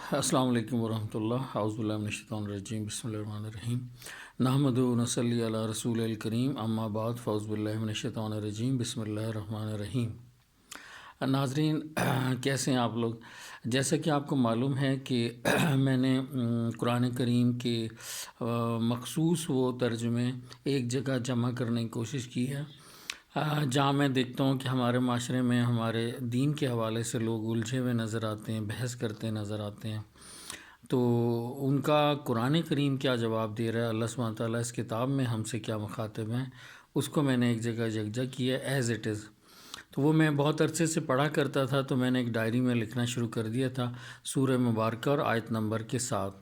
السلام علیکم ورحمۃ اللہ، اعوذ باللہ من الشیطان الرجیم، بسم اللہ الرحمن الرحیم، نحمد و نصلی علی رسول الکریم، اما بعد، فاعوذ باللہ من الشیطان الرجیم، بسم اللہ الرحمن الرحیم۔ ناظرین، کیسے ہیں آپ لوگ؟ جیسا کہ آپ کو معلوم ہے کہ میں نے قرآن کریم کے مخصوص وہ ترجمے ایک جگہ جمع کرنے کی کوشش کی ہے جہاں میں دیکھتا ہوں کہ ہمارے معاشرے میں ہمارے دین کے حوالے سے لوگ الجھے ہوئے نظر آتے ہیں، بحث کرتے نظر آتے ہیں، تو ان کا قرآن کریم کیا جواب دے رہا ہے، اللہ سبحانہ تعالیٰ اس کتاب میں ہم سے کیا مخاطب ہیں، اس کو میں نے ایک جگہ یکجا کیا ایز اٹ از۔ تو وہ میں بہت عرصے سے پڑھا کرتا تھا، تو میں نے ایک ڈائری میں لکھنا شروع کر دیا تھا سورہ مبارکہ اور آیت نمبر کے ساتھ،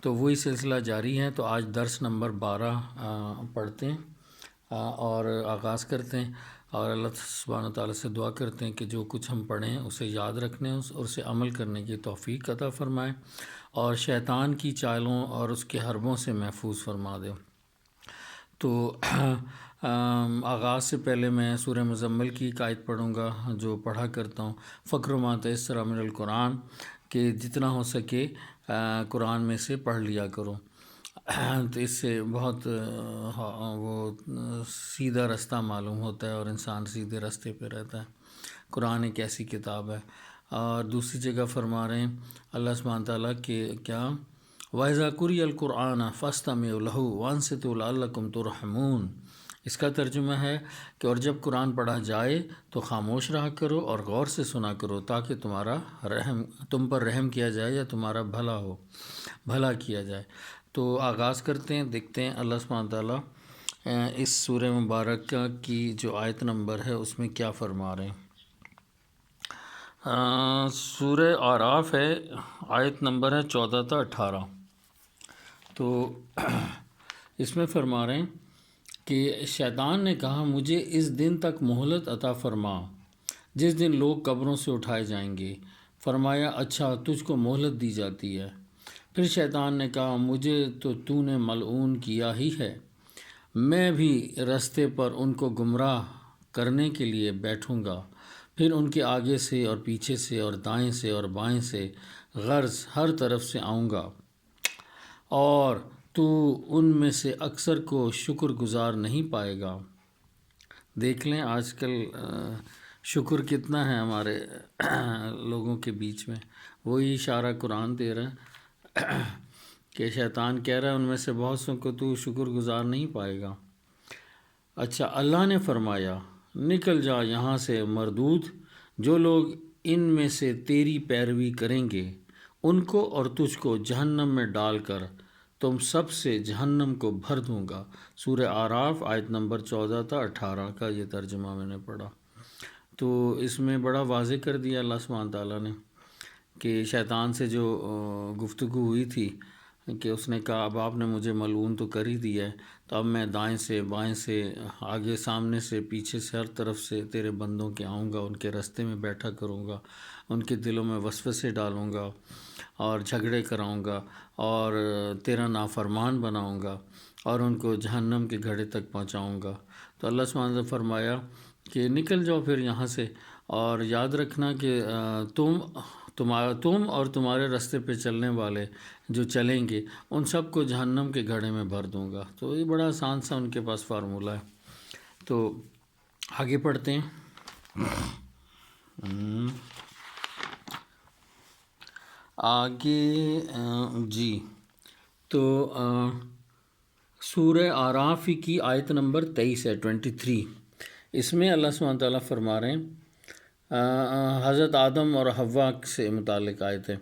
تو وہی سلسلہ جاری ہے۔ تو آج درس نمبر 12 پڑھتے ہیں اور آغاز کرتے ہیں، اور اللہ سبحانہ تعالیٰ سے دعا کرتے ہیں کہ جو کچھ ہم پڑھیں اسے یاد رکھنے اور اسے عمل کرنے کی توفیق عطا فرمائے، اور شیطان کی چالوں اور اس کے حربوں سے محفوظ فرما دے۔ تو آغاز سے پہلے میں سورہ مزمل کی ایک آیت پڑھوں گا جو پڑھا کرتا ہوں، فقر ما تیسر من القرآن، کہ جتنا ہو سکے قرآن میں سے پڑھ لیا کرو، تو اس سے بہت وہ سیدھا رستہ معلوم ہوتا ہے اور انسان سیدھے رستے پہ رہتا ہے۔ قرآن ایک ایسی کتاب ہے۔ اور دوسری جگہ فرما رہے ہیں اللہ سبحانہ تعالیٰ کہ کیا وَإِذَا قُرِئَ الْقُرْآنَ فَاسْتَمِعُوا لَهُ وَأَنصِتُوا لَعَلَّكُمْ تُرْحَمُونَ۔ اس کا ترجمہ ہے کہ اور جب قرآن پڑھا جائے تو خاموش رہا کرو اور غور سے سنا کرو تاکہ تم پر رحم کیا جائے یا تمہارا بھلا کیا جائے۔ تو آغاز کرتے ہیں، دیکھتے ہیں اللہ سبحانہ تعالیٰ اس سورہ مبارکہ کی جو آیت نمبر ہے اس میں کیا فرما رہے ہیں۔ سورہ اعراف ہے، آیت نمبر ہے 14 تا 18۔ تو اس میں فرما رہے ہیں کہ شیطان نے کہا مجھے اس دن تک مہلت عطا فرما جس دن لوگ قبروں سے اٹھائے جائیں گے۔ فرمایا اچھا، تجھ کو مہلت دی جاتی ہے۔ پھر شیطان نے کہا مجھے تو نے ملعون کیا ہی ہے، میں بھی رستے پر ان کو گمراہ کرنے کے لیے بیٹھوں گا، پھر ان کے آگے سے اور پیچھے سے اور دائیں سے اور بائیں سے غرض ہر طرف سے آؤں گا، اور تو ان میں سے اکثر کو شکر گزار نہیں پائے گا۔ دیکھ لیں آج کل شکر کتنا ہے ہمارے لوگوں کے بیچ میں، وہی اشارہ قرآن دے رہا ہے کہ شیطان کہہ رہا ہے ان میں سے بہت سو کو تو شکر گزار نہیں پائے گا۔ اچھا، اللہ نے فرمایا نکل جا یہاں سے مردود، جو لوگ ان میں سے تیری پیروی کریں گے ان کو اور تجھ کو جہنم میں ڈال کر تم سب سے جہنم کو بھر دوں گا۔ سورہ اعراف آیت نمبر 14 تا 18 کا یہ ترجمہ میں نے پڑھا۔ تو اس میں بڑا واضح کر دیا اللہ سبحانہ تعالیٰ نے کہ شیطان سے جو گفتگو ہوئی تھی کہ اس نے کہا اب آپ نے مجھے ملعون تو کر ہی دیا ہے، تو اب میں دائیں سے بائیں سے آگے سامنے سے پیچھے سے ہر طرف سے تیرے بندوں کے آؤں گا، ان کے رستے میں بیٹھا کروں گا، ان کے دلوں میں وسوسے ڈالوں گا اور جھگڑے کراؤں گا اور تیرا نافرمان بناؤں گا اور ان کو جہنم کے گھڑے تک پہنچاؤں گا۔ تو اللہ سبحانہ نے فرمایا کہ نکل جاؤ پھر یہاں سے، اور یاد رکھنا کہ تم اور تمہارے رستے پہ چلنے والے جو چلیں گے ان سب کو جہنم کے گھڑے میں بھر دوں گا۔ تو یہ بڑا آسان سا ان کے پاس فارمولہ ہے۔ تو آگے پڑھتے ہیں۔ آگے جی، تو سورہ اعراف کی آیت نمبر 23 ہے، 23۔ اس میں اللہ سبحانہ تعالیٰ فرما رہے ہیں، حضرت آدم اور حوا سے متعلق آیت ہے۔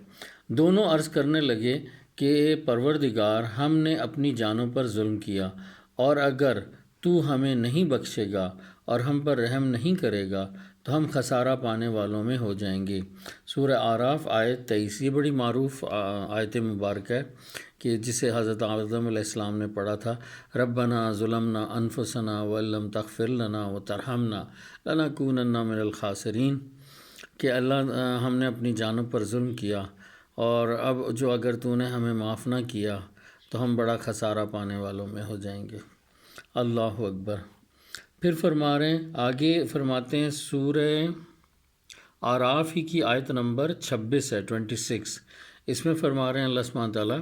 دونوں عرض کرنے لگے کہ اے پروردگار، ہم نے اپنی جانوں پر ظلم کیا، اور اگر تو ہمیں نہیں بخشے گا اور ہم پر رحم نہیں کرے گا تو ہم خسارہ پانے والوں میں ہو جائیں گے۔ سورہ اعراف آیت 23، یہ بڑی معروف آیت مبارکہ ہے کہ جسے حضرت آدم علیہ السلام نے پڑھا تھا، ربنا ظلمنا انفسنا وَإِن لَّمْ تَغْفِرْ لَنَا وَتَرْحَمْنَا لَنَكُونَنَّ مِنَ الْخَاسِرِينَ، کہ اللہ ہم نے اپنی جانوں پر ظلم کیا، اور اب جو اگر تو نے ہمیں معاف نہ کیا تو ہم بڑا خسارہ پانے والوں میں ہو جائیں گے۔ اللہ اکبر۔ پھر فرما رہے ہیں، آگے فرماتے ہیں سورہ اعراف ہی کی آیت نمبر 26 ہے، 26۔ اس میں فرما رہے ہیں اللہ سبحانہ تعالیٰ،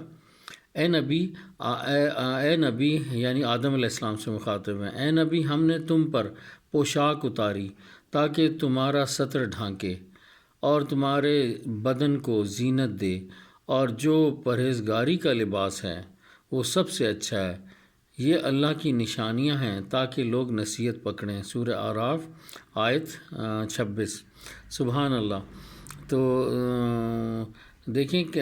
اے نبی، اے نبی یعنی آدم علیہ السلام سے مخاطب ہیں، اے نبی ہم نے تم پر پوشاک اتاری تاکہ تمہارا ستر ڈھانکے اور تمہارے بدن کو زینت دے، اور جو پرہیزگاری کا لباس ہے وہ سب سے اچھا ہے، یہ اللہ کی نشانیاں ہیں تاکہ لوگ نصیحت پکڑیں۔ سورہ اعراف آیت 26۔ سبحان اللہ۔ تو دیکھیں کہ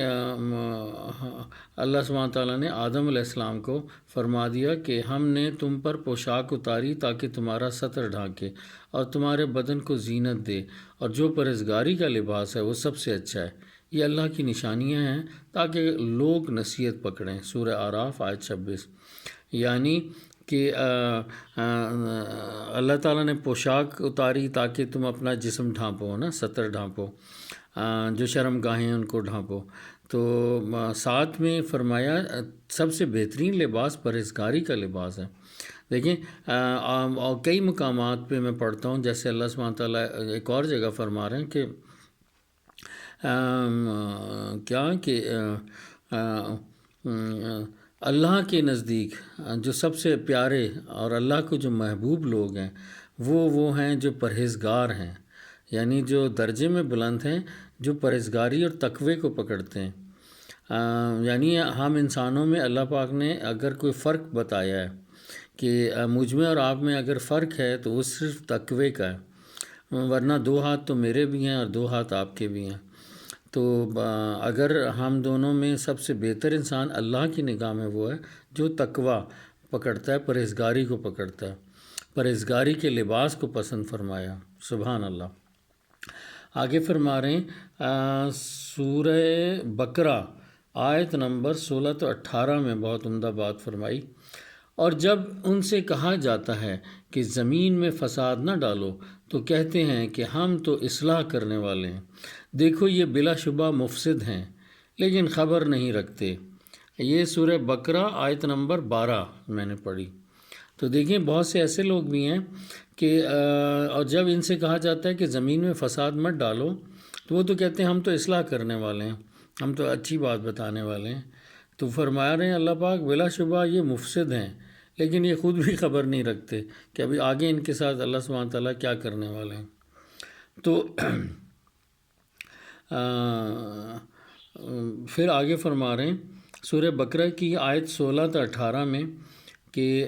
اللہ سبحانہ تعالیٰ نے آدم علیہ السلام کو فرما دیا کہ ہم نے تم پر پوشاک اتاری تاکہ تمہارا ستر ڈھانکے اور تمہارے بدن کو زینت دے، اور جو پرہیزگاری کا لباس ہے وہ سب سے اچھا ہے، یہ اللہ کی نشانیاں ہیں تاکہ لوگ نصیحت پکڑیں۔ سورہ اعراف آیت 26۔ یعنی کہ اللہ تعالیٰ نے پوشاک اتاری تاکہ تم اپنا جسم ڈھانپو، نا، ستر ڈھانپو، جو شرم گاہیں ہیں ان کو ڈھانپو۔ تو ساتھ میں فرمایا سب سے بہترین لباس پرہیزگاری کا لباس ہے۔ دیکھیں کئی مقامات پہ میں پڑھتا ہوں، جیسے اللہ سبحانہ تعالیٰ ایک اور جگہ فرما رہے ہیں کہ کیا کہ اللہ کے نزدیک جو سب سے پیارے اور اللہ کو جو محبوب لوگ ہیں وہ ہیں جو پرہیزگار ہیں، یعنی جو درجے میں بلند ہیں، جو پرہیزگاری اور تقوی کو پکڑتے ہیں۔ یعنی ہم انسانوں میں اللہ پاک نے اگر کوئی فرق بتایا ہے کہ مجھ میں اور آپ میں اگر فرق ہے تو وہ صرف تقوی کا ہے، ورنہ 2 ہاتھ تو میرے بھی ہیں اور 2 ہاتھ آپ کے بھی ہیں۔ تو اگر ہم دونوں میں سب سے بہتر انسان اللہ کی نگاہ میں وہ ہے جو تقوی پکڑتا ہے، پرہیزگاری کو پکڑتا ہے، پرہیزگاری کے لباس کو پسند فرمایا۔ سبحان اللہ۔ آگے فرما رہے ہیں سورہ بقرہ آیت نمبر 16 تو 18 میں بہت عمدہ بات فرمائی، اور جب ان سے کہا جاتا ہے کہ زمین میں فساد نہ ڈالو تو کہتے ہیں کہ ہم تو اصلاح کرنے والے ہیں، دیکھو یہ بلا شبہ مفسد ہیں لیکن خبر نہیں رکھتے۔ یہ سورہ بقرہ آیت نمبر 12 میں نے پڑھی۔ تو دیکھیں بہت سے ایسے لوگ بھی ہیں کہ اور جب ان سے کہا جاتا ہے کہ زمین میں فساد مت ڈالو تو وہ تو کہتے ہیں ہم تو اصلاح کرنے والے ہیں، ہم تو اچھی بات بتانے والے ہیں۔ تو فرما رہے ہیں اللہ پاک بلا شبہ یہ مفسد ہیں، لیکن یہ خود بھی خبر نہیں رکھتے کہ ابھی آگے ان کے ساتھ اللہ سبحانہ تعالیٰ کیا کرنے والے ہیں۔ تو پھر آگے فرما رہے ہیں سورہ بقرہ کی آیت 16 تا 18 میں کہ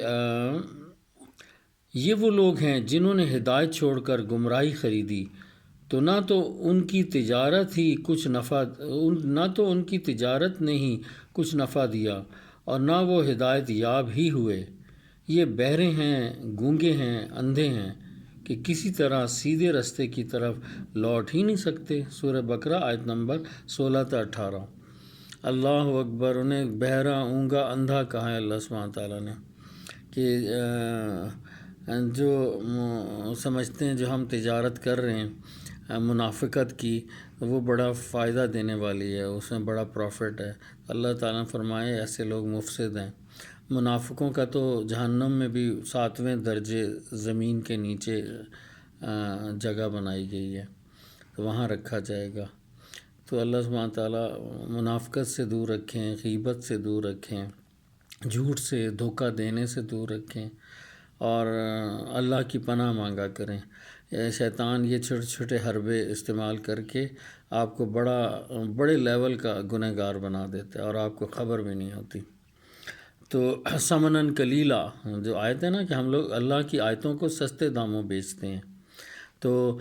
یہ وہ لوگ ہیں جنہوں نے ہدایت چھوڑ کر گمراہی خریدی، تو نہ تو ان کی تجارت نے ہی کچھ نفع دیا اور نہ وہ ہدایت یاب ہی ہوئے، یہ بہرے ہیں، گونگے ہیں، اندھے ہیں کہ کسی طرح سیدھے رستے کی طرف لوٹ ہی نہیں سکتے۔ سورہ بقرہ آیت نمبر 16 تا 18۔ اللہ اکبر۔ انہیں بہرا، اونگا، اندھا کہا ہے اللہ سبحانہ تعالیٰ نے کہ جو سمجھتے ہیں جو ہم تجارت کر رہے ہیں منافقت کی، وہ بڑا فائدہ دینے والی ہے، اس میں بڑا پروفٹ ہے۔ اللہ تعالیٰ نے فرمائے ایسے لوگ مفسد ہیں۔ منافقوں کا تو جہنم میں بھی 7ویں درجے زمین کے نیچے جگہ بنائی گئی ہے، تو وہاں رکھا جائے گا۔ تو اللہ سبحانہ تعالیٰ منافقت سے دور رکھیں، غیبت سے دور رکھیں، جھوٹ سے، دھوکہ دینے سے دور رکھیں، اور اللہ کی پناہ مانگا کریں۔ شیطان یہ چھوٹے چھوٹے حربے استعمال کر کے آپ کو بڑے لیول کا گنہگار بنا دیتا ہے اور آپ کو خبر بھی نہیں ہوتی۔ تو ثمناً قلیلا جو آیت ہے نا کہ ہم لوگ اللہ کی آیتوں کو سستے داموں بیچتے ہیں، تو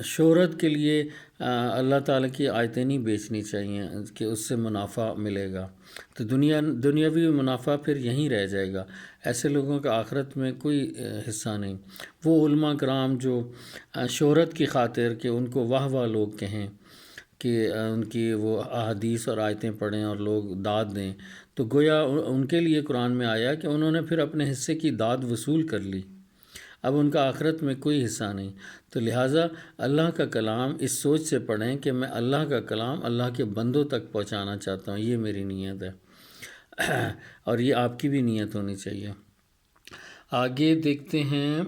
شہرت کے لیے اللہ تعالیٰ کی آیتیں نہیں بیچنی چاہیے کہ اس سے منافع ملے گا، تو دنیاوی منافع پھر یہیں رہ جائے گا۔ ایسے لوگوں کا آخرت میں کوئی حصہ نہیں۔ وہ علماء کرام جو شہرت کی خاطر کہ ان کو واہ واہ لوگ کہیں، کہ ان کی وہ احادیث اور آیتیں پڑھیں اور لوگ داد دیں، تو گویا ان کے لیے قرآن میں آیا کہ انہوں نے پھر اپنے حصے کی داد وصول کر لی، اب ان کا آخرت میں کوئی حصہ نہیں۔ تو لہٰذا اللہ کا کلام اس سوچ سے پڑھیں کہ میں اللہ کا کلام اللہ کے بندوں تک پہنچانا چاہتا ہوں، یہ میری نیت ہے، اور یہ آپ کی بھی نیت ہونی چاہیے۔ آگے دیکھتے ہیں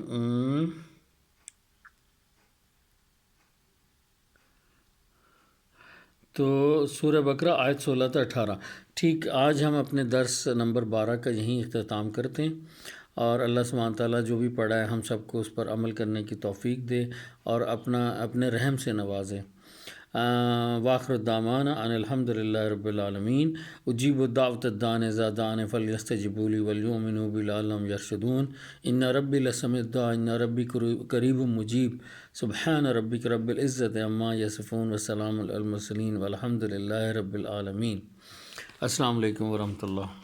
تو سورہ بقرہ آیت 16 تا 18۔ ٹھیک، آج ہم اپنے درس نمبر 12 کا یہیں اختتام کرتے ہیں، اور اللہ سبحانہ تعالیٰ جو بھی پڑھا ہے ہم سب کو اس پر عمل کرنے کی توفیق دے اور اپنے رحم سے نوازے۔ واخر الدعوانا ان الحمد للہ رب العالمین۔ اجیب الدعوۃ الداعی اذا دعان فلیستجیبوا لی ولیؤمنوا بی لعلہم یرشدون۔ ان ربی لسمیع الدعاء ان ربی قریب مجیب۔ سبحان ربک رب العزۃ عما یصفون وسلام علی المرسلین والحمد للہ رب العالمین۔ السلام علیکم ورحمۃ اللہ۔